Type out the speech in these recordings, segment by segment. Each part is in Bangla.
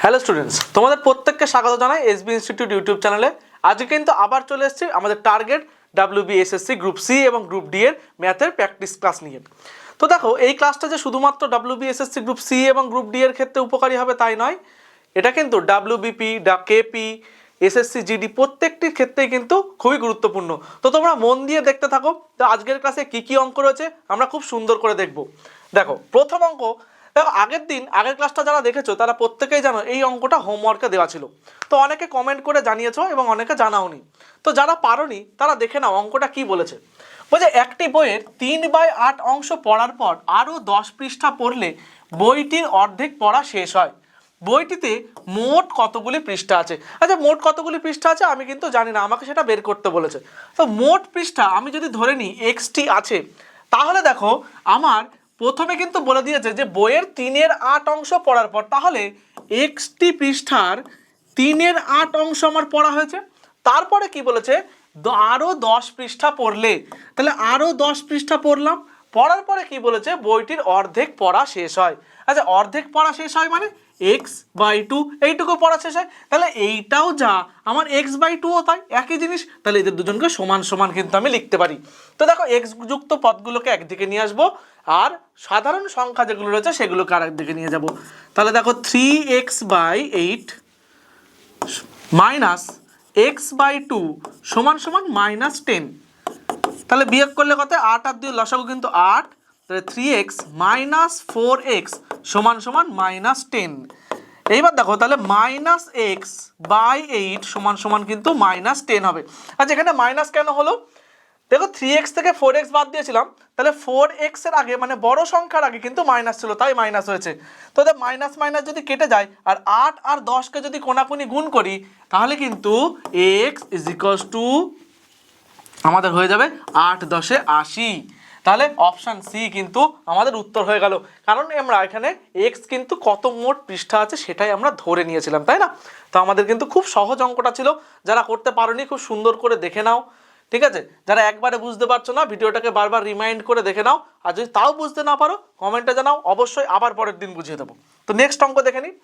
হ্যালো স্টুডেন্টস, তোমাদের প্রত্যেককে স্বাগত জানাই এসবি ইনস্টিটিউট ইউটিউব চ্যানেলে। আজকে কিন্তু আবার চলে এসেছি আমাদের টার্গেট WBSSC গ্রুপ সি এবং গ্রুপ ডি এর ম্যাথের প্র্যাকটিস ক্লাস নিয়ে। তো দেখো, এই ক্লাসটা যে শুধুমাত্র WBSSC গ্রুপ সি এবং গ্রুপ ডি এর ক্ষেত্রে উপকারী হবে তাই নয়, এটা কিন্তু WBP, KP, SSC, GD প্রত্যেকটির ক্ষেত্রেই কিন্তু খুবই গুরুত্বপূর্ণ। তো তোমরা মন দিয়ে দেখতে থাকো। তো আজকের ক্লাসে কি কি অঙ্ক রয়েছে আমরা খুব সুন্দর করে দেখব। দেখো, প্রথম অঙ্ক। দেখো, আগের ক্লাসটা যারা দেখেছো তারা প্রত্যেকেই জানো এই অঙ্কটা হোমওয়ার্কে দেওয়া ছিল। তো অনেকে কমেন্ট করে জানিয়েছো এবং অনেকে জানাওনি। তো যারা পারোনি তারা দেখে নাও অঙ্কটা কি বলেছে। বলছে একটি বইয়ের 3/8 অংশ পড়ার পর আরও 10 পৃষ্ঠা পড়লে বইটির অর্ধেক পড়া শেষ হয়। বইটিতে মোট কতগুলি পৃষ্ঠা আছে? আচ্ছা, মোট কতগুলি পৃষ্ঠা আছে আমি কিন্তু জানি না, আমাকে সেটা বের করতে বলেছে। তো মোট পৃষ্ঠা আমি যদি ধরে নিই XT আছে, তাহলে দেখো আমার প্রথমে কিন্তু বলে দিয়েছে যে বইয়ের 3/8 অংশ পড়ার পর, তাহলে XT পৃষ্ঠার 3/8 অংশ আমার পড়া হয়েছে। তারপরে কি বলেছে, আরও 10 পৃষ্ঠা পড়লে, তাহলে আরও 10 পৃষ্ঠা পড়লাম। পড়ার পরে কি বলেছে, বইটির অর্ধেক পড়া শেষ হয়। আচ্ছা, অর্ধেক পড়া শেষ হয় মানে x/2 এইটুকু পড়া শেষ হয়। তাহলে এইটাও যা আমার x/2ও তাই, একই জিনিস। তাহলে এদের দুজনকে সমান সমান কিন্তু আমি লিখতে পারি। তো দেখো, x যুক্ত পদগুলোকে একদিকে নিয়ে আসবো আর সাধারণ সংখ্যা যেগুলো রয়েছে সেগুলোকে আর একদিকে নিয়ে যাব। তাহলে দেখো 3x/8 মাইনাস x/2 সমান সমান -10। তাহলে বিয়োগ করলে কত? 8 আর 2 লসাগু কিন্তু 8। তাহলে 3x মাইনাস 4x সমান সমান -10। এইবার দেখো, তাহলে -x/8 সমান সমান কিন্তু -10 হবে। আচ্ছা, এখানে মাইনাস কেন হলো? দেখো, 3x থেকে 4x বাদ দিয়েছিলাম, তাহলে 4x এর আগে মানে বড় সংখ্যার আগে কিন্তু মাইনাস ছিল, তাই মাইনাস হয়েছে। তো মাইনাস মাইনাস যদি কেটে যায় আর 8 আর 10কে যদি কোনাকুনি গুণ করি, তাহলে কিন্তু x আমাদের হয়ে যাবে 8×10 = 80। তাহলে অপশান সি কিন্তু আমাদের উত্তর হয়ে গেল, কারণ আমরা এখানে x কিন্তু কত মোট পৃষ্ঠা আছে সেটাই আমরা ধরে নিয়েছিলাম, তাই না? তো আমাদের কিন্তু খুব সহজ অঙ্কটা ছিল। যারা করতে পারোনি খুব সুন্দর করে দেখে নাও, ঠিক আছে? যারা একবারে বুঝতে পারছো না, ভিডিওটাকে বারবার রিমাইন্ড করে দেখে নাও। আর যদি তাও বুঝতে না পারো কমেন্টে জানাও, অবশ্যই আবার পরের দিন বুঝিয়ে দেবো। তো নেক্সট অঙ্ক দেখে নিই।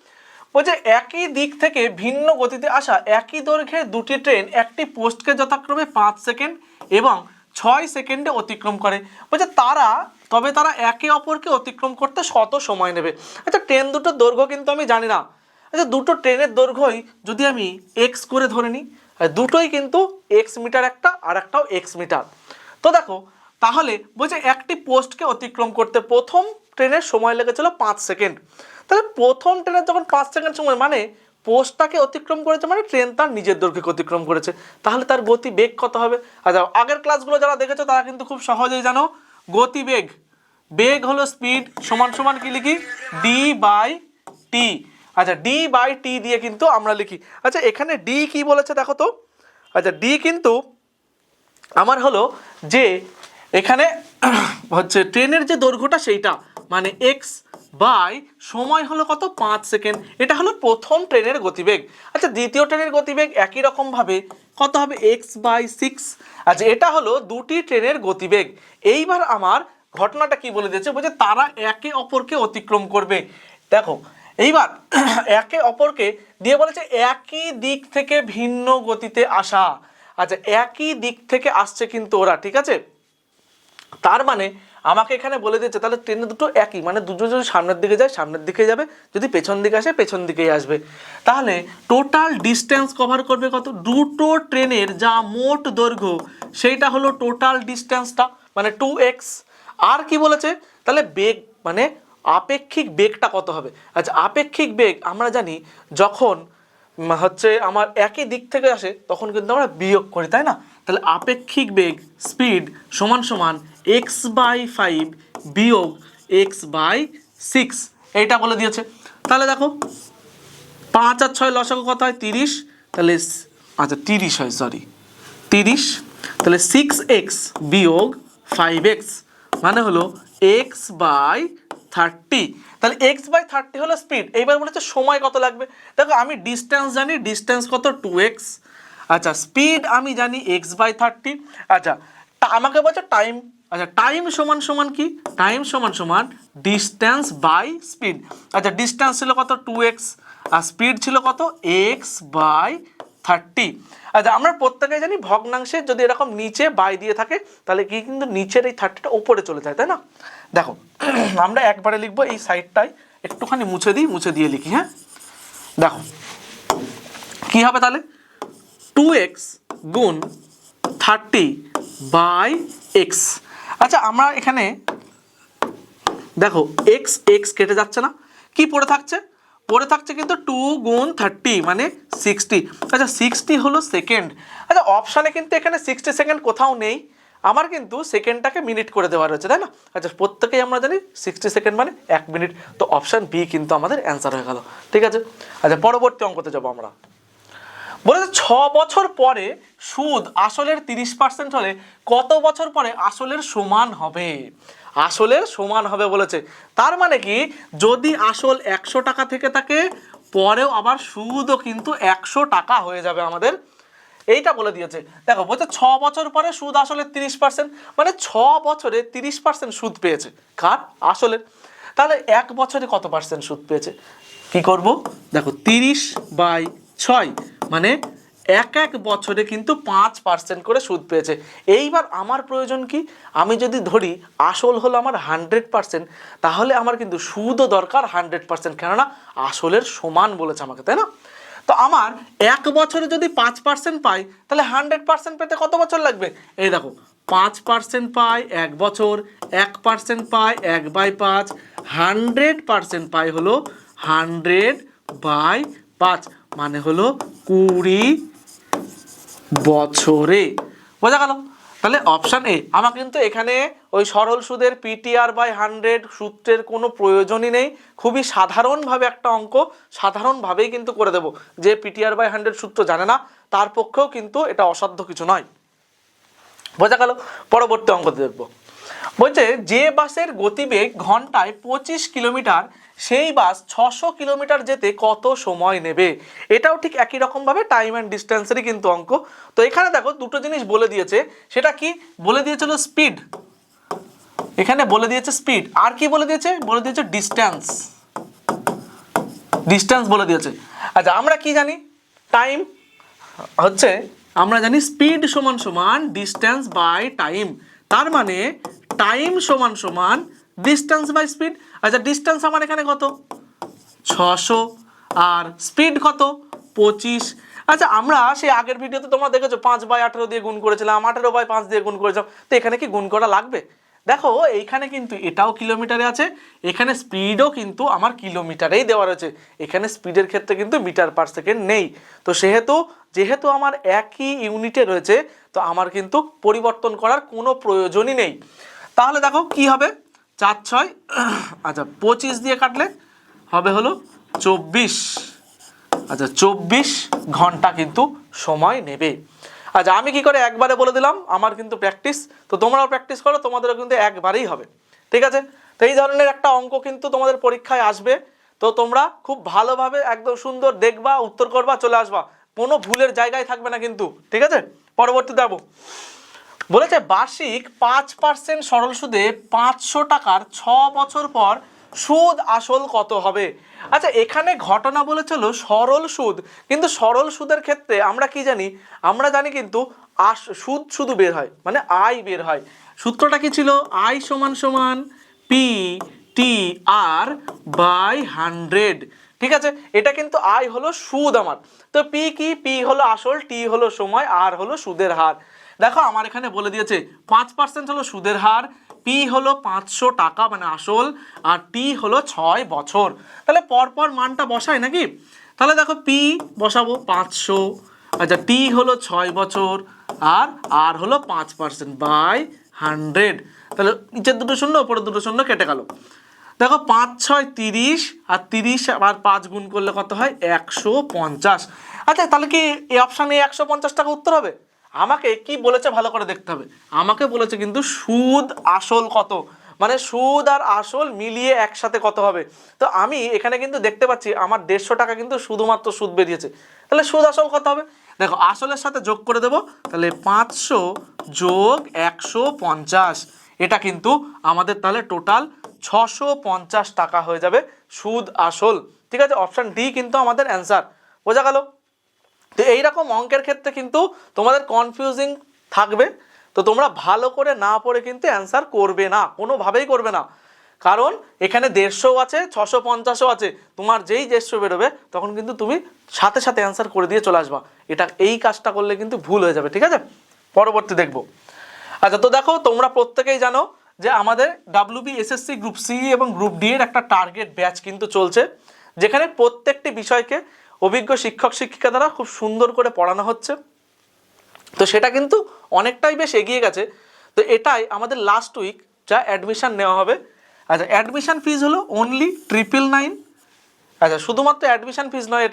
বলছে একই দিক থেকে ভিন্ন গতিতে আসা একই দৈর্ঘ্যের দুটি ট্রেন একটি পোস্টকে যথাক্রমে 5 সেকেন্ড এবং 6 সেকেন্ডে অতিক্রম করে। বলছে তারা একে অপরকে অতিক্রম করতে কত সময় নেবে? আচ্ছা, ট্রেন দুটোর দৈর্ঘ্য কিন্তু আমি জানি না। আচ্ছা, দুটো ট্রেনের দৈর্ঘ্যই যদি আমি x করে ধরে নিই, দুটোই কিন্তু x মিটার একটা, আর একটাও x মিটার। তো দেখো, তাহলে বলছে একটি পোস্টকে অতিক্রম করতে প্রথম ট্রেনের সময় লেগেছিল 5 সেকেন্ড। তাহলে প্রথম ট্রেনের যখন 5 সেকেন্ড সময়, মানে পোস্টটাকে অতিক্রম করেছে, মানে ট্রেন তার নিজের দৈর্ঘ্যকে অতিক্রম করেছে। তাহলে তার গতি বেগ কত হবে? আচ্ছা, আগের ক্লাসগুলো যারা দেখেছো তারা কিন্তু খুব সহজেই জানো, গতি বেগ হলো স্পিড সমান সমান কি লিখি? d/t। আচ্ছা, d/t দিয়ে কিন্তু আমরা লিখি। আচ্ছা, এখানে d কি বলেছে দেখো তো। আচ্ছা, d কিন্তু আমার হলো যে এখানে হচ্ছে ট্রেনের যে দৈর্ঘ্যটা সেইটা, মানে x বাই সময় হলো কত? 5 সেকেন্ড। এটা হলো প্রথম ট্রেনের গতিবেগ। আচ্ছা, দ্বিতীয় ট্রেনের গতিবেগ একই রকম ভাবে কত হবে? x/6। আচ্ছা, এটা হলো দুটি ট্রেনের গতিবেগ। এইবার আমার ঘটনাটা কি বলে দিয়েছে, বলছে তারা একে অপরকে অতিক্রম করবে। দেখো, এইবার একে অপরকে দিয়ে বলেছে একই দিক থেকে ভিন্ন গতিতে আসা। আচ্ছা, একই দিক থেকে আসছে কিন্তু ওরা, ঠিক আছে? তার মানে আমাকে এখানে বলে দিচ্ছে তাহলে ট্রেনে দুটো একই, মানে দুটো যদি সামনের দিকে যায় সামনের দিকে যাবে, যদি পেছন দিকে আসে পেছন দিকেই আসবে। তাহলে টোটাল ডিস্টেন্স কভার করবে কত? দুটো ট্রেনের যা মোট দৈর্ঘ্য সেইটা হলো টোটাল ডিস্টেন্সটা, মানে 2x। আর কি বলেছে, তাহলে বেগ মানে আপেক্ষিক বেগটা কত হবে? আচ্ছা, আপেক্ষিক বেগ আমরা জানি যখন হচ্ছে আমার একই দিক থেকে আসে তখন কিন্তু আমরা বিয়োগ করি, তাই না? তাহলে আপেক্ষিক বেগ স্পিড সমান সমান x/5 বিয়োগ x/6 এইটা বলে দিয়েছে। তাহলে দেখো 5 আর 6 লসাগু কত হয়? 30। তাহলে আচ্ছা 30 হয়, সরি 30। তাহলে 6x বিয়োগ 5x মানে হলো x/30। তাহলে x/30 হলো স্পিড। এইবার বলেছে সময় কত লাগবে। দেখো, আমি ডিস্টেন্স জানি, ডিস্টেন্স কত? 2x। আচ্ছা, স্পিড আমি জানি x/30। আচ্ছা, আমাকে বলছে টাইম। আচ্ছা, টাইম সমান সমান কি? টাইম সমান সমান ডিস্টেন্স বাই স্পিড। আচ্ছা, ডিস্টেন্স ছিল কত? 2x। আর স্পিড ছিল কত x/30। আচ্ছা আমরা প্রত্যেকেই জানি ভগ্নাংশে যদি এরকম নিচে বাই দিয়ে থাকে তাহলে কি কিন্তু নিচের এই 30টা উপরে চলে যায়, তাই না? দেখো আমরা একবারে লিখবো এই সাইডটাই একটুখানি মুছে দিয়ে লিখি। হ্যাঁ দেখো কি হবে তাহলে 2x গুণ 30/x। আচ্ছা আমরা এখানে দেখো x কেটে যাচ্ছে না, কি পড়ে থাকছে কিন্তু 2 গুণ 30 মানে 60। আচ্ছা 60 হলো সেকেন্ড। আচ্ছা অপশানে কিন্তু এখানে 60 সেকেন্ড কোথাও নেই, আমার কিন্তু সেকেন্ডটাকে মিনিট করে দেওয়া রয়েছে, তাই না? আচ্ছা প্রত্যেকেই আমরা জানি 60 সেকেন্ড মানে 1 মিনিট, তো অপশান বি কিন্তু আমাদের অ্যান্সার হয়ে গেল। ঠিক আছে, আচ্ছা পরবর্তী অঙ্কতে যাবো আমরা। বলেছে 6 বছর পরে সুদ আসলের 30% হলে কত বছর পরে আসলের সমান হবে? আসলের সমান হবে বলেছে, তার মানে কি যদি আসল 100 টাকা থেকে থাকে পরেও আবার সুদও কিন্তু 100 টাকা হয়ে যাবে আমাদের, এইটা বলে দিয়েছে। দেখো বলছে 6 বছর পরে সুদ আসলের 30%, মানে 6 বছরে 30% সুদ পেয়েছে কার? আসলের। তাহলে 1 বছরে কত পার্সেন্ট সুদ পেয়েছে? কি করব দেখো 30/6 মানে এক বছরে কিন্তু 5% করে সুদ পেয়েছে। এইবার আমার প্রয়োজন কি, আমি যদি ধরি আসল হলো আমার 100%, তাহলে আমার কিন্তু সুদও দরকার 100%, কেননা আসলের সমান বলেছে আমাকে, তাই না? তো আমার 1 বছরে যদি 5% পাই তাহলে 100% পেতে কত বছর লাগবে? এই দেখো 5% পাই 1 বছর, 1% পাই 1/5, 100% পাই হলো 100/5 মানে হলো 20 বছরে। বোঝা গেল? তাহলে অপশান এ। আমার কিন্তু এখানে ওই সরল সুদের PTR/100 সূত্রের কোনো প্রয়োজনই নেই, খুবই সাধারণভাবে একটা অঙ্ক সাধারণভাবেই কিন্তু করে দেব। যে PTR/100 সূত্র জানে না তার পক্ষেও কিন্তু এটা অসাধ্য কিছু নয়। বোঝা গেল? পরবর্তী অঙ্কতে দেখব। বলছে যে বাসের গতিবেগ ঘন্টায় 25 কিলোমিটার সেই বাস 600 কিলোমিটার যেতে কত সময় নেবে? এটাও ঠিক একই রকমভাবে টাইম অ্যান্ড ডিস্টেন্সেরই কিন্তু অঙ্ক। তো এখানে দেখো দুটো জিনিস বলে দিয়েছে, সেটা কি বলে দিয়েছিল? স্পিড। এখানে বলে দিয়েছে স্পিড, আর কি বলে দিয়েছে? বলে দিয়েছে ডিস্টেন্স বলে দিয়েছে। আচ্ছা আমরা কি জানি? টাইম হচ্ছে আমরা জানি স্পিড সমান সমান ডিস্টেন্স বাই টাইম, তার মানে টাইম সমান সমান ডিস্টেন্স বাই স্পিড। আচ্ছা ডিস্টেন্স আমার এখানে কত? 600 আর স্পিড কত? 25। আচ্ছা আমরা সেই আগের ভিডিওতে তোমরা দেখেছো 5/18 দিয়ে গুণ করেছিলাম, 18/5 দিয়ে গুণ করেছিলাম, তো এখানে কি গুণ করা লাগবে? দেখো এইখানে কিন্তু এটাও কিলোমিটারে আছে, এখানে স্পিডও কিন্তু আমার কিলোমিটারেই দেওয়া রয়েছে, এখানে স্পিডের ক্ষেত্রে কিন্তু মিটার পার সেকেন্ড নেই। তো যেহেতু আমার একই ইউনিটে রয়েছে, তো আমার কিন্তু পরিবর্তন করার কোনো প্রয়োজনই নেই। তাহলে দেখো কি হবে 4×6 আচ্ছা 25 দিয়ে কাটলে হবে হলো 24। আচ্ছা 24 ঘন্টা কিন্তু সময় নেবে। আচ্ছা আমি কি করে একবারে বলে দিলাম, আমার কিন্তু প্র্যাকটিস, তো তোমরাও প্র্যাকটিস করো, তোমাদেরও কিন্তু একবারেই হবে। ঠিক আছে, তো এই ধরনের একটা অঙ্ক কিন্তু তোমাদের পরীক্ষায় আসবে, তো তোমরা খুব ভালোভাবে একদম সুন্দর দেখবা, উত্তর করবা, চলে আসবা, কোনো ভুলের জায়গায় থাকবে না কিন্তু। ঠিক আছে, পরবর্তীতে যাবো। বলেছে বার্ষিক 5% সরল সুদে 500 টাকার 6 বছর পর সুদ আসল কত হবে? আচ্ছা এখানে ঘটনা বলেছিল সরল সুদ, কিন্তু সরল সুদের ক্ষেত্রে আমরা কি জানি? আমরা জানি কিন্তু সুদ শুধু বের হয়, মানে আয় বের হয়। সূত্রটা কি ছিল? আয় সমান সমান PTR/100। ঠিক আছে, এটা কিন্তু আয় হলো সুদ আমার, তো পি কি? পি হলো আসল, টি হলো সময়, আর হলো সুদের হার। দেখো আমার এখানে বলে দিয়েছে 5% হলো সুদের হার, পি হলো 500 টাকা মানে আসল, আর টি হলো 6 বছর। তাহলে পরপর মানটা বসাই নাকি? তাহলে দেখো পি বসাবো 500, আচ্ছা টি হলো 6 বছর, আর হলো 5%/100। তাহলে নিচের দুটো শূন্য উপরের দুটো শূন্য কেটে গেল। দেখো 5×6 30, আর 30 আর 5 গুণ করলে কত হয়? 150। আচ্ছা তাহলে কি এই অপশানে 150 টাকা উত্তর হবে? আমাকে কি বলেছে ভালো করে দেখতে হবে, আমাকে বলেছে কিন্তু সুদ আসল কত, মানে সুদ আর আসল মিলিয়ে একসাথে কত হবে। তো আমি এখানে কিন্তু দেখতে পাচ্ছি আমার 150 টাকা কিন্তু শুধুমাত্র সুদ বেরিয়েছে, তাহলে সুদ আসল কত হবে? দেখো আসলের সাথে যোগ করে দেব, তাহলে 500 যোগ 150, এটা কিন্তু আমাদের তাহলে টোটাল 650 টাকা হয়ে যাবে সুদ আসল। ঠিক আছে, অপশান ডি কিন্তু আমাদের অ্যান্সার। বোঝা গেল? তো এইরকম অঙ্কের ক্ষেত্রে কিন্তু তোমাদের কনফিউজিং থাকবে, তো তোমরা ভালো করে না পড়ে কিন্তু অ্যান্সার করবে না, কোনোভাবেই করবে না। কারণ এখানে 150 আছে, 650ও আছে, তোমার যেই 150 বেরোবে তখন কিন্তু তুমি সাথে সাথে অ্যান্সার করে দিয়ে চলে আসবা। এই কাজটা করলে কিন্তু ভুল হয়ে যাবে, ঠিক আছে? পরবর্তী দেখবো। আচ্ছা, তো দেখো তোমরা প্রত্যেকেই জানো যে আমাদের WBSSC গ্রুপ সি এবং গ্রুপ ডি এর একটা টার্গেট ব্যাচ কিন্তু চলছে, যেখানে প্রত্যেকটি বিষয়কে অভিজ্ঞ শিক্ষক শিক্ষিকা দ্বারা খুব সুন্দর করে পড়ানো হচ্ছে। তো সেটা কিন্তু অনেকটাই বেশ এগিয়ে গেছে। তো এটাই আমাদের লাস্ট উইক যা অ্যাডমিশন নেওয়া হবে। আচ্ছা, অ্যাডমিশন ফিজ হলো অনলি 999। আচ্ছা, শুধুমাত্র অ্যাডমিশন ফিজ নয়,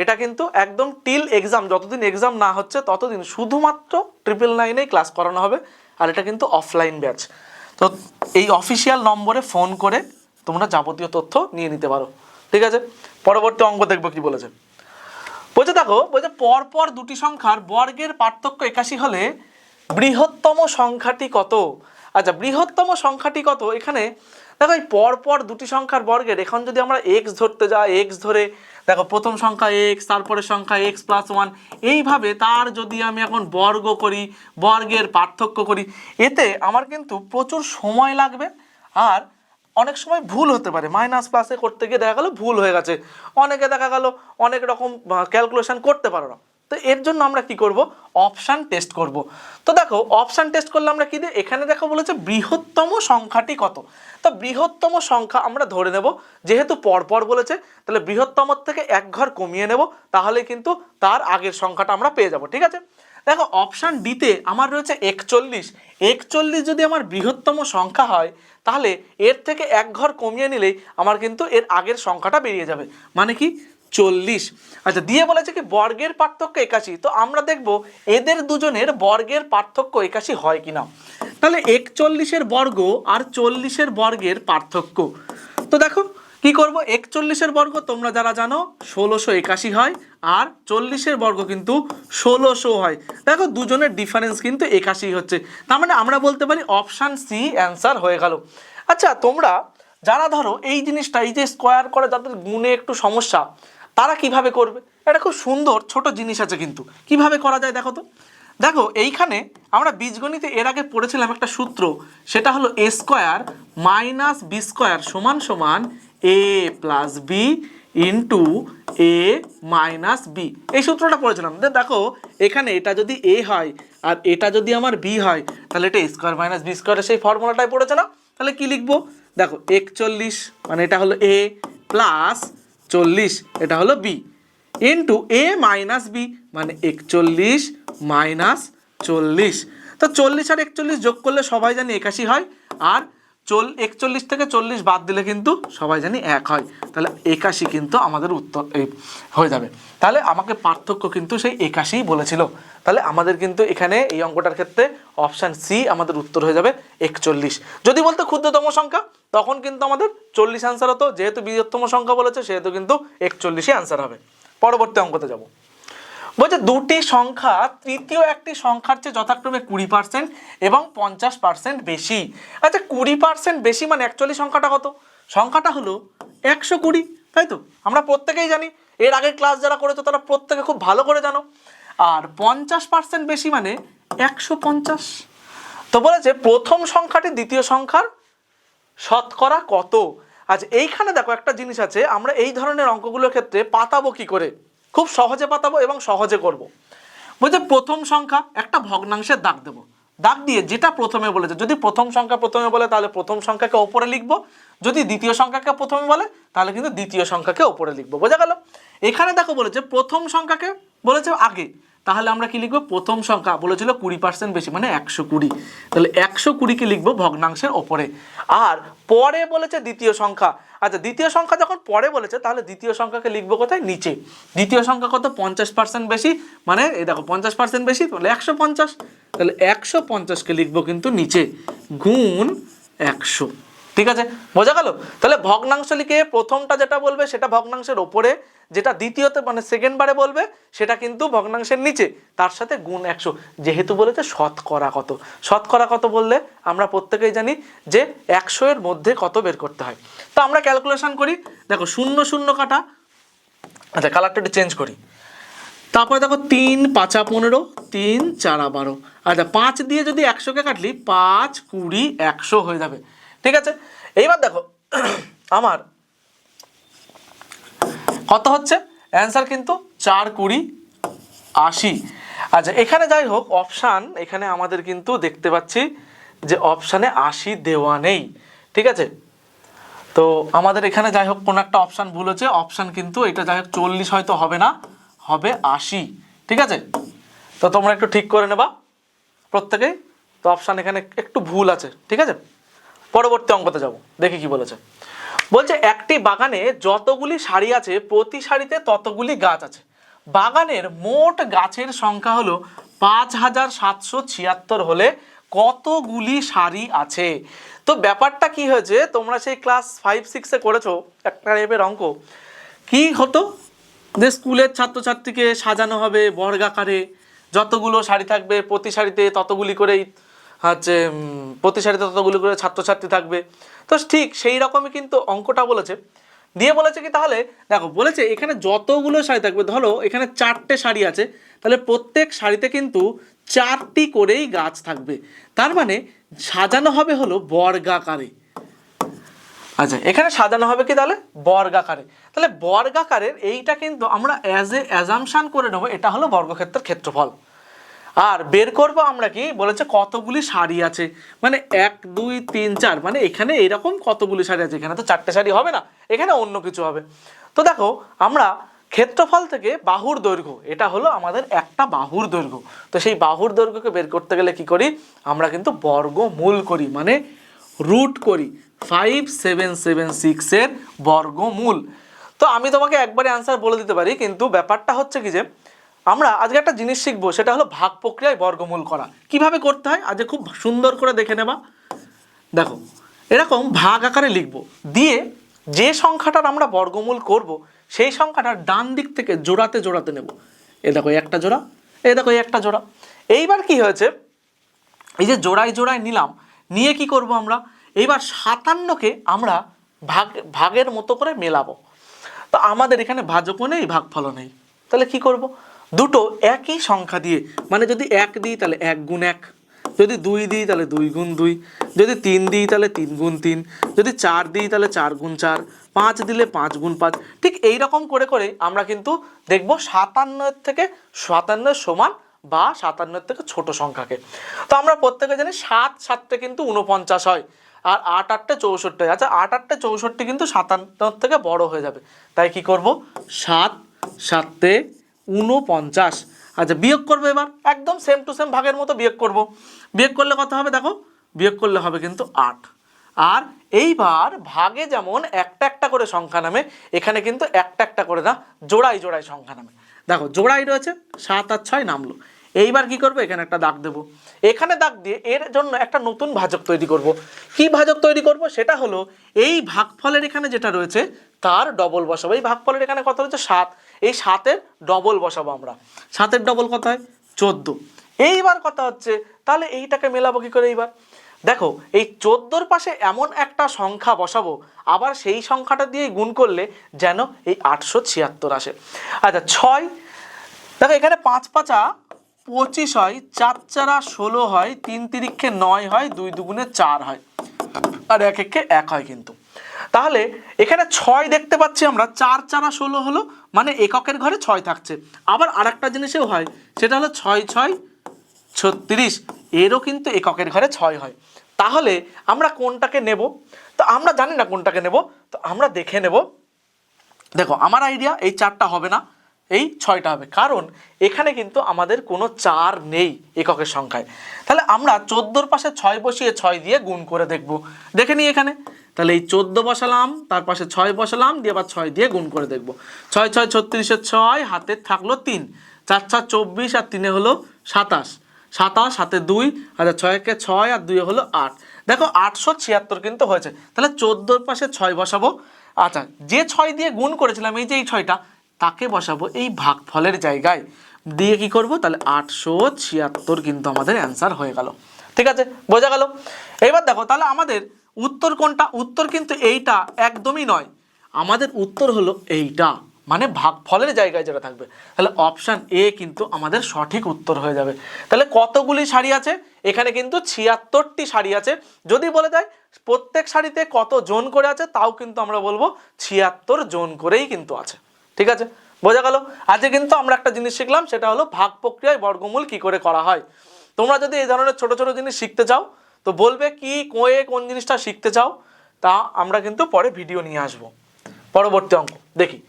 এটা কিন্তু একদম টিল এক্সাম, যতদিন এক্সাম না হচ্ছে ততদিন শুধুমাত্র 999-এই ক্লাস করানো হবে। আর এটা কিন্তু অফলাইন ব্যাচ। তো এই অফিসিয়াল নম্বরে ফোন করে তোমরা যাবতীয় তথ্য নিয়ে নিতে পারো, ঠিক আছে? পরবর্তী অঙ্ক দেখবো কি বলেছে। বলছে দেখো, বলছে পরপর দুটি সংখ্যার বর্গের পার্থক্য 81 হলে বৃহত্তম সংখ্যাটি কত? আচ্ছা, বৃহত্তম সংখ্যাটি কত? এখানে দেখো এই পরপর দুটি সংখ্যার বর্গের, এখন যদি আমরা এক্স ধরতে যাই, এক্স ধরে দেখো প্রথম সংখ্যা এক্স, তারপরে সংখ্যা এক্স প্লাস 1, এইভাবে তার যদি আমি এখন বর্গ করি, বর্গের পার্থক্য করি, এতে আমার কিন্তু প্রচুর সময় লাগবে। আর অনেক সময় ভুল হতে পারে, মাইনাস প্লাসে করতে গিয়ে দেখা গেল ভুল হয়ে গেছে, অনেকে দেখা গেল অনেক রকম ক্যালকুলেশন করতে পারো না। তো এর জন্য আমরা কি করব? অপশান টেস্ট করব। তো দেখো অপশান টেস্ট করলে আমরা কি দিই, এখানে দেখো বলেছে বৃহত্তম সংখ্যাটি কত। তো বৃহত্তম সংখ্যা আমরা ধরে নেব, যেহেতু পরপর বলেছে তাহলে বৃহত্তম থেকে এক ঘর কমিয়ে নেব, তাহলে কিন্তু তার আগের সংখ্যাটা আমরা পেয়ে যাব, ঠিক আছে? দেখো অপশান ডিতে আমার রয়েছে 41। 41 যদি আমার বৃহত্তম সংখ্যা হয়, তাহলে এর থেকে এক ঘর কমিয়ে নিলেই আমার কিন্তু এর আগের সংখ্যাটা বেরিয়ে যাবে, মানে কি 40। আচ্ছা, দিয়ে বলেছে কি বর্গের পার্থক্য 81। তো আমরা দেখব এদের দুজনের বর্গের পার্থক্য 81 হয় কিনা। তাহলে 41-এর বর্গ আর 40-এর বর্গের পার্থক্য, তো দেখো কি করব, 41-এর বর্গ তোমরা যারা জানো 1681 হয়, আর 40-এর বর্গ কিন্তু 1600 হয়। দেখো দুজনের ডিফারেন্স কিন্তু 81 হচ্ছে, তার মানে আমরা বলতে পারি অপশান সি অ্যান্সার হয়ে গেল। আচ্ছা, তোমরা যারা ধরো এই জিনিসটা, এই যে স্কোয়ার করে যাদের গুণে একটু সমস্যা, তারা কিভাবে করবে? এটা খুব সুন্দর ছোট জিনিস আছে, কিন্তু কিভাবে করা যায় দেখো তো। দেখো এইখানে আমরা বীজগণিতে এর আগে পড়েছিলাম একটা সূত্র, সেটা হলো a square minus B square সমান সমান a plus B into A minus B. এই সূত্রটা পড়েছিলাম। দেখো এখানে এটা যদি a হয় আর এটা যদি আমার b হয়, তাহলে এটা a স্কোয়ার মাইনাস বি স্কোয়ারের সেই ফর্মুলাটাই পড়েছে না? তাহলে কি লিখবো দেখো, 41 মানে এটা হলো a প্লাস 40 এটা হলো b into A minus B মানে 41 মাইনাস 40। তো 40 আর 41 যোগ করলে সবাই জানি 81 হয়, আর 41 থেকে 40 বাদ দিলে কিন্তু সবাই জানি 1 হয়। তাহলে 81 কিন্তু আমাদের উত্তর হয়ে যাবে। তাহলে আমাকে পার্থক্য কিন্তু সেই 81 বলেছিল। তাহলে আমাদের কিন্তু এখানে এই অঙ্কটার ক্ষেত্রে অপশান সি আমাদের উত্তর হয়ে যাবে 41। যদি বলতে ক্ষুদ্রতম সংখ্যা, তখন কিন্তু আমাদের 40 অ্যান্সার হতো, যেহেতু বৃহত্তম সংখ্যা বলেছে সেহেতু কিন্তু 41-ই অ্যান্সার হবে। পরবর্তী অঙ্কতে যাব। বলছে দুটি সংখ্যা তৃতীয় একটি সংখ্যার চেয়ে যথাক্রমে 20% এবং 50% বেশি। আচ্ছা, 20% বেশি মানে অ্যাকচুয়ালি সংখ্যাটা কত? সংখ্যাটা হলো 120, তাই তো? আমরা প্রত্যেকেই জানি, এর আগের ক্লাস যারা করেছো তারা প্রত্যেকে খুব ভালো করে জানো। আর 50% বেশি মানে 150। তো বলেছে প্রথম সংখ্যাটি দ্বিতীয় সংখ্যার শতকরা কত? আচ্ছা, এইখানে দেখো একটা জিনিস আছে, আমরা এই ধরনের অঙ্কগুলোর ক্ষেত্রে পাতাবো কি করে? খুব সহজে পাতাবো এবং সহজে করব। বলছে প্রথম সংখ্যা একটা ভগ্নাংশের দাগ দেবো, দাগ দিয়ে যেটা প্রথমে বলেছে, যদি প্রথম সংখ্যা প্রথমে বলে তাহলে প্রথম সংখ্যাকে ওপরে লিখবো, যদি দ্বিতীয় সংখ্যাকে প্রথমে বলে তাহলে কিন্তু দ্বিতীয় সংখ্যাকে ওপরে লিখবো। বোঝা গেল? এখানে দেখো বলেছে প্রথম সংখ্যাকে বলেছে আগে, তাহলে আমরা কি লিখবো? প্রথম সংখ্যা বলেছিল 20% বেশি মানে 120, তাহলে 120-কে লিখবো ভগ্নাংশের ওপরে। আর পরে বলেছে দ্বিতীয় সংখ্যা। আচ্ছা, দ্বিতীয় সংখ্যা যখন পরে বলেছে তাহলে দ্বিতীয় সংখ্যাকে লিখবো কোথায়? নিচে। দ্বিতীয় সংখ্যা কত? 50% বেশি, মানে এই দেখো 50% বেশি তাহলে 150, তাহলে 150-কে লিখবো কিন্তু নিচে, গুণ 100। ঠিক আছে, বোঝা গেল? তাহলে ভগ্নাংশ লিখে প্রথমটা যেটা বলবে সেটা ভগ্নাংশের ওপরে, যেটা দ্বিতীয়তে মানে সেকেন্ড বারে বলবে সেটা কিন্তু ভগ্নাংশের নিচে, তার সাথে গুণ 100। যেহেতু বলেছে শতকরা কত, শতকরা কত বললে আমরা প্রত্যেকেই জানি যে 100 এর মধ্যে কত বের করতে হয়। তো আমরা ক্যালকুলেশন করি, দেখো 0 0 কাটা, আচ্ছা কালারটা একটু চেঞ্জ করি। তারপরে দেখো 3 5 15, 3 4 12, আচ্ছা 5 দিয়ে যদি 100কে কাটলি 5 20 100 হয়ে যাবে। ঠিক আছে, এইবার দেখো আমার কত হচ্ছে অ্যান্সার কিন্তু 4 20 80। আচ্ছা এখানে যাই হোক অপশান, এখানে আমাদের কিন্তু দেখতে পাচ্ছি যে অপশানে 80 দেওয়া নেই। ঠিক আছে, তো আমাদের এখানে যাই হোক কোনো একটা অপশান ভুল হচ্ছে, অপশান কিন্তু এটা যাই হোক 40 হয়তো হবে না, হবে 80। ঠিক আছে, তো তোমরা একটু ঠিক করে নেবা প্রত্যেকেই। তো অপশান এখানে একটু ভুল আছে। ঠিক আছে, পরবর্তী অঙ্কতে যাব, দেখি কি বলেছে। বলছে একটি বাগানে যতগুলি সারি আছে প্রতি সারিতে ততগুলি গাছ আছে। বাগানের মোট গাছের সংখ্যা হলো 5776 হলে কতগুলি সারি আছে? তো ব্যাপারটা কি হয়েছে, তোমরা সেই ক্লাস 5-6-এ করেছো একটা টাইপের অঙ্ক। কি হতো যে স্কুলের ছাত্রছাত্রীকে সাজানো হবে বর্গাকারে, যতগুলো সারি থাকবে প্রতি সারিতে ততগুলি করেই হচ্ছে প্রতি সারিতে ততগুলি করে ছাত্রছাত্রী থাকবে। তো ঠিক সেই রকমই কিন্তু অঙ্কটা বলেছে, দিয়ে বলেছে কি তাহলে দেখো বলেছে এখানে যতগুলো সারি থাকবে, ধরো এখানে 4টে সারি আছে, তাহলে প্রত্যেক সারিতে কিন্তু 4টি করেই গাছ থাকবে, তার মানে সাজানো হবে হলো বর্গাকারে। আচ্ছা এখানে সাজানো হবে কি তাহলে বর্গাকারে, তাহলে বর্গাকারের এইটা কিন্তু আমরা অ্যাজাম্পশন করে নেবো এটা হলো বর্গক্ষেত্রের ক্ষেত্রফল। আর বের করব আমরা কি বলেছে কতগুলি সারি আছে, মানে 1 2 3 4, মানে এখানে এরকম কতগুলি সারি আছে, এখানে তো 4টে সারি হবে না, এখানে অন্য কিছু হবে। তো দেখো আমরা ক্ষেত্রফল থেকে বাহুর দৈর্ঘ্য, এটা হলো আমাদের একটা বাহুর দৈর্ঘ্য, তো সেই বাহুর দৈর্ঘ্যকে বের করতে গেলে কি করি আমরা কিন্তু বর্গমূল করি, মানে রুট করি 5776 এর বর্গমূল। তো আমি তোমাকে একবারে আনসার বলে দিতে পারি, কিন্তু ব্যাপারটা হচ্ছে কি যে আমরা আজকে একটা জিনিস শিখবো, সেটা হলো ভাগ প্রক্রিয়ায় বর্গমূল করা কিভাবে করতে হয়, আজকে খুব সুন্দর করে দেখে নেবা। দেখো এরকম ভাগ আকারে লিখবো, দিয়ে যে সংখ্যাটার আমরা বর্গমূল করব সেই সংখ্যাটার ডান দিক থেকে জোড়াতে জোড়াতে নেব। এ দেখো একটা জোড়া, এ দেখো একটা জোড়া। এইবার কি হয়েছে, এই যে জোড়ায় জোড়ায় নিলাম, নিয়ে কি করব আমরা এইবার 57কে আমরা ভাগের মতো করে মেলাবো। তো আমাদের এখানে ভাজকও নেই ভাগফলও নেই, তাহলে কি করব দুটো একই সংখ্যা দিয়ে, মানে যদি 1 দিই তাহলে 1 গুণ 1, যদি 2 দিই তাহলে 2 গুণ 2, যদি 3 দিই তাহলে 3 গুণ 3, যদি 4 দিই তাহলে 4 গুণ 4, 5 দিলে 5 গুণ 5। ঠিক এই রকম করে করে আমরা কিন্তু দেখব 57 থেকে 57 সমান বা 57 থেকে ছোট সংখ্যাকে। তো আমরা প্রত্যেকে জানি 7 7 কিন্তু 49 হয়, আর 8 8 64 হয়। আচ্ছা 8 8 64 কিন্তু 57 থেকে বড় হয়ে যাবে, তাই কি করব 7 7 49। আচ্ছা বিয়োগ করবো, এবার একদম সেম টু সেম ভাগের মতো বিয়োগ করব। বিয়োগ করলে কত হবে দেখো, বিয়োগ করলে হবে কিন্তু 8। আর এইবার ভাগে যেমন একটা একটা করে সংখ্যা নামে, এখানে কিন্তু একটা একটা করে না জোড়ায় জোড়ায় সংখ্যা নামে। দেখো জোড়াই রয়েছে 7 আর 6 নামলো। এইবার কি করবো এখানে একটা দাগ দেবো, এখানে দাগ দিয়ে এর জন্য একটা নতুন ভাজক তৈরি করব। কি ভাজক তৈরি করব সেটা হলো এই ভাগফলের এখানে যেটা রয়েছে তার ডবল বসাবো। এই ভাগফলের এখানে কত রয়েছে 7, এই 7-এর ডবল বসাবো আমরা। 7-এর ডবল কত হয় 14। এইবার কথা হচ্ছে তাহলে এইটাকে মেলাবো কি করে, এইবার দেখো এই 14-র পাশে এমন একটা সংখ্যা বসাবো, আবার সেই সংখ্যাটা দিয়ে গুণ করলে যেন এই 876 আসে। আচ্ছা 6, দেখো এখানে 5 5 25 হয়, 4 4 16 হয়, 3 3 9 হয়, 2 2 4 হয়, আর 1 1 1 হয় কিন্তু। তাহলে এখানে 6 দেখতে পাচ্ছি আমরা, 4 4 16 হলো, মানে এককের ঘরে 6 থাকছে। আবার আরেকটা জিনিসেও হয়, সেটা হলো 6 6 36, এরও কিন্তু এককের ঘরে 6 হয়। তাহলে আমরা কোনটাকে নেব, তো আমরা জানি না কোনটাকে নেব, তো আমরা দেখে নেব। দেখো আমার আইডিয়া এই 4টা হবে না, এই 6টা হবে, কারণ এখানে কিন্তু আমাদের কোনো 4 নেই এককের সংখ্যায়। তাহলে আমরা 14-র পাশে 6 বসিয়ে 6 দিয়ে গুণ করে দেখব। দেখে নিই এখানে, তাহলে এই 14 বসালাম, তার পাশে 6 বসালাম, দিয়ে আবার 6 দিয়ে গুণ করে দেখব। 6 6 36-এর 6, হাতে থাকলো 3, 4 4 24 আর 3 হলো 27, 27, 7 এ 2, আচ্ছা 6 কে 6 আর 2 হলো 8। দেখো 876 কিন্তু হয়েছে। তাহলে 14 পাশে 6 বসাবো। আচ্ছা যে 6 দিয়ে গুণ করেছিলাম এই যে এই 6টা, তাকে বসাবো এই ভাগফলের জায়গায়, দিয়ে কি করব, তাহলে 876 কিন্তু আমাদের অ্যান্সার হয়ে গেল। ঠিক আছে, বোঝা গেল? এবার দেখো তাহলে আমাদের উত্তর কোনটা? উত্তর কিন্তু এইটা একদমই নয়, আমাদের উত্তর হলো এইটা, মানে ভাগফলের জায়গায় যেটা থাকবে। তাহলে অপশান এ কিন্তু আমাদের সঠিক উত্তর হয়ে যাবে। তাহলে কতগুলি সারি আছে? এখানে কিন্তু 76টি সারি আছে। যদি বলে দেয় প্রত্যেক সারিতে কত জন করে আছে, তাও কিন্তু আমরা বলবো 76 জন করেই কিন্তু আছে। ঠিক আছে, বোঝা গেল? আজকে কিন্তু আমরা একটা জিনিস শিখলাম, সেটা হলো ভাগ প্রক্রিয়ায় বর্গমূল কি করে করা হয়। তোমরা যদি এই ধরনের ছোট ছোট জিনিস শিখতে চাও তো বলবে কি কোন জিনিসটা শিখতে চাও, তা আমরা কিন্তু পরে ভিডিও নিয়ে আসবো। পরবর্তী অঙ্ক দেখি,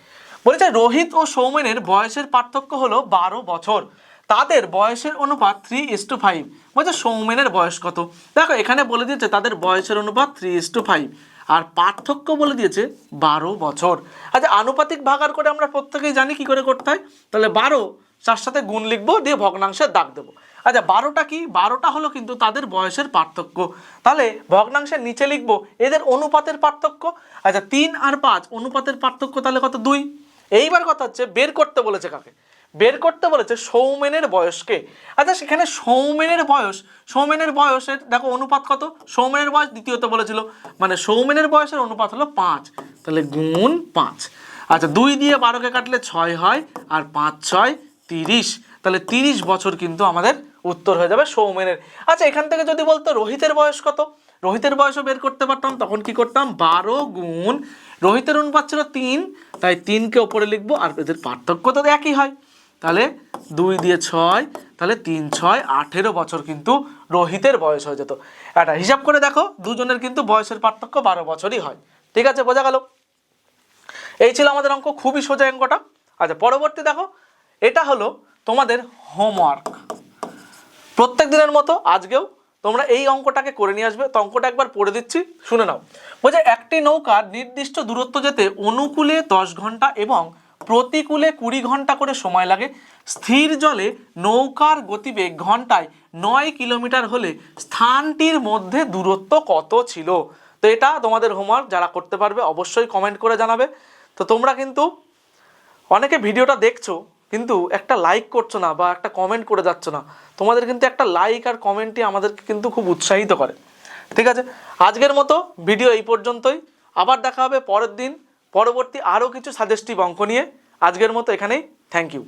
বলেছে রোহিত ও সৌমেনের বয়সের পার্থক্য হলো 12 বছর, তাদের বয়সের অনুপাত 3:5। বলছে সৌমেনের বয়স কত? দেখো এখানে বলে দিয়েছে তাদের বয়সের অনুপাত 3:5 আর পার্থক্য বলে দিয়েছে 12 বছর। আচ্ছা আনুপাতিক ভাগার করে আমরা প্রত্যেকেই জানি কি করে করতে হয়। তাহলে 12 তার সাথে গুণ লিখবো, দিয়ে ভগ্নাংশের দাগ দেবো। আচ্ছা 12টা কি? 12টা হলো কিন্তু তাদের বয়সের পার্থক্য। তাহলে ভগ্নাংশের নিচে লিখবো এদের অনুপাতের পার্থক্য। আচ্ছা 3 আর 5 অনুপাতের পার্থক্য, তাহলে কত? 2। এইবার কথা হচ্ছে বের করতে বলেছে কাকে? বের করতে বলেছে সৌমেনের বয়সকে। আচ্ছা সেখানে সৌমেনের বয়সের দেখো অনুপাত কত? সৌমেনের বয়স দ্বিতীয়তে বলেছিল, মানে সৌমেনের বয়সের অনুপাত হলো 5, তাহলে গুণ 5। আচ্ছা 2 দিয়ে 12কে কাটলে 6 হয়, আর 5 6 30, তাহলে 30 বছর কিন্তু আমাদের উত্তর হয়ে যাবে সৌমেনের। আচ্ছা এখান থেকে যদি বলতো রোহিতের বয়স কত, রোহিতের বয়সও বের করতে পারতাম, তখন কি করতাম 12 গুণ, রোহিতের অনুপাত ছিল 3, তাই 3কে ওপরে লিখবো, আর এদের পার্থক্য তো একই হয়, তাহলে 2 দিয়ে 6, তাহলে 3 6 18 বছর কিন্তু রোহিতের বয়স হয়ে যেত। এটা হিসাব করে দেখো দুজনের কিন্তু বয়সের পার্থক্য 12 বছরই হয়। ঠিক আছে, বোঝা গেল? এই ছিল আমাদের অঙ্ক, খুবই সোজা অঙ্কটা। আচ্ছা পরবর্তী দেখো, এটা হলো তোমাদের হোমওয়ার্ক। প্রত্যেক দিনের মতো আজকেও তোমরা এই অঙ্কটাকে করে নিয়ে আসবে। তো অঙ্কটা একবার পড়ে দিচ্ছি, শুনে নাও। বলছে একটি নৌকার নির্দিষ্ট দূরত্ব যেতে অনুকূলে 10 ঘন্টা এবং প্রতিকূলে 20 ঘন্টা করে সময় লাগে। স্থির জলে নৌকার গতিবেগ ঘন্টায় 9 কিলোমিটার হলে স্থানটির মধ্যে দূরত্ব কত ছিল? তো এটা তোমাদের হোমওয়ার্ক, যারা করতে পারবে অবশ্যই কমেন্ট করে জানাবে। তো তোমরা কিন্তু অনেকে ভিডিওটা দেখছো কিন্তু একটা লাইক করছো না বা একটা কমেন্ট করে যাচ্ছ না। তোমাদের কিন্তু একটা লাইক আর কমেন্টই আমাদেরকে কিন্তু খুব উৎসাহিত করে। ঠিক আছে, আজকের মতো ভিডিও এই পর্যন্তই। আবার দেখা হবে পরের দিন পরবর্তী আরও কিছু সাজেস্টিভ অঙ্ক নিয়ে। আজকের মতো এখানেই, থ্যাংক ইউ।